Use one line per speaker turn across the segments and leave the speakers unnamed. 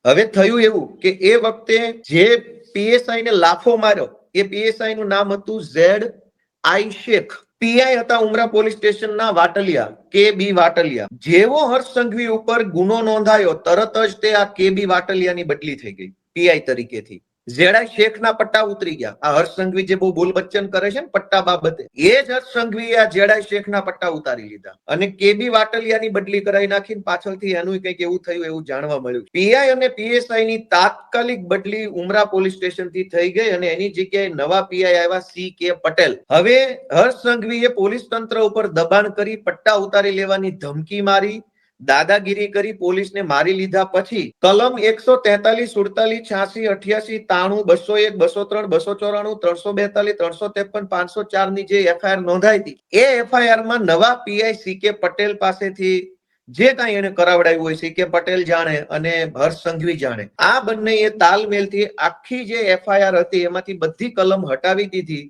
હવે થયું એવું કે એ વખતે જે પીએસઆઈ ને લાફો માર્યો એ પીએસઆઈ નું નામ હતું ZI શેખ. પીઆઈ હતા ઉમરા પોલીસ સ્ટેશનના વાટલિયા, કે બી વાટલિયા. જેવો હર્ષ સંઘવી ઉપર ગુનો નોંધાયો તરત જ તે આ કે બી વાટલિયાની બદલી થઈ ગઈ પીઆઈ તરીકેથી. ZI શેખના પટ્ટા ઉતરી ગયા. આ હર્ષ સંઘવી જે બહુ બોલ બચ્ચન કરે છે ને પટ્ટા બાબતે, એ જ હર્ષ સંઘવીએ આ ZI શેખના પટ્ટા ઉતારી લીધા અને કે બી વાટલિયાની બદલી કરાવી નાખીને પાછળથી એનું કંઈક એવું થયું એવું જાણવા મળ્યું. પીઆઈ અને પીએસઆઈ ની તાત્કાલિક બદલી ઉમરા પોલીસ સ્ટેશનથી થઈ ગઈ અને એની જગ્યાએ નવા પીઆઈ આવ્યા CK પટેલ. હવે હર્ષ સંઘવીએ પોલીસ તંત્ર ઉપર દબાણ કરી પટ્ટા ઉતારી લેવાની ધમકી મારી, દાદાગીરી કરી પોલીસને મારી લીધા પછી કલમ 143, 47, 86, 88, 93, 201, 203, 294, 342, 353, 504 ની જે એફઆઈઆર નોંધાઈ હતી એ એફઆઈઆર માં નવા પીઆઈ CK પટેલ પાસેથી જે કાંઈ એને કરાવડાવ્યું હોય CK પટેલ જાણે અને હર્ષ સંઘવી જાણે, આ બંને એ તાલમેલથી આખી જે એફઆઈઆર હતી એમાંથી બધી કલમ હટાવી દીધી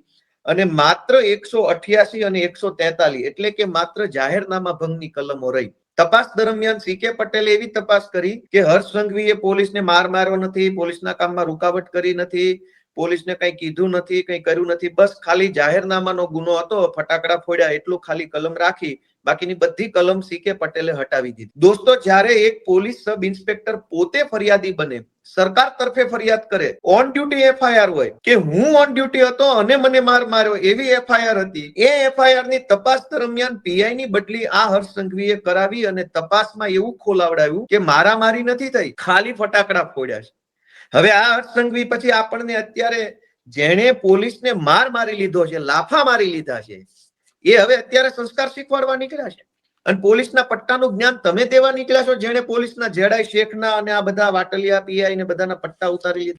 અને માત્ર 188 અને 143 એટલે કે માત્ર જાહેરનામા ભંગની કલમો રહી. તપાસ દરમિયાન CK પટેલે એવી તપાસ કરી કે હર્ષ સંઘવીએ પોલીસને માર માર્યો નથી, પોલીસના કામમાં રૂકાવટ કરી નથી, પોલીસને કઈ કીધું નથી, કઈ કર્યું નથી, બસ ખાલી જાહેરનામાનો ગુનો હતો, ફટાકડા ફોડ્યા એટલું ખાલી કલમ રાખી, બાકીની બધી કલમ CK પટેલે હટાવી દીધી. દોસ્તો, જ્યારે એક પોલીસ સબ ઇન્સ્પેક્ટર પોતે ફરિયાદી બને, સરકાર તરફે ફરિયાદ કરે, ઓન ડ્યુટી એફઆઈઆર હોય કે હું ઓન ડ્યુટી હતો અને મને માર માર્યો એવી એફઆઈઆર હતી, એ એફઆઈઆર ની તપાસ દરમિયાન પીઆઈ ની બદલી આ હર્ષ સંઘવીએ કરાવી અને તપાસમાં એવું ખોલાવડાવ્યું કે મારામારી નથી થઈ, ખાલી ફટાકડા ફોડ્યા છે. હવે આ હર્ષ સંઘવી પછી આપણને અત્યારે જેણે પોલીસને માર મારી લીધો છે, લાફા મારી લીધા છે, એ હવે અત્યારે સંસ્કાર શીખવાડવા નીકળ્યા છે અને પોલીસના પટ્ટાનું જ્ઞાન તમે દેવા નીકળ્યા છો, જેણે પોલીસના ZI શેખના અને આ બધા વાટલિયા પીઆઈ ને બધાના પટ્ટા ઉતારી લીધા.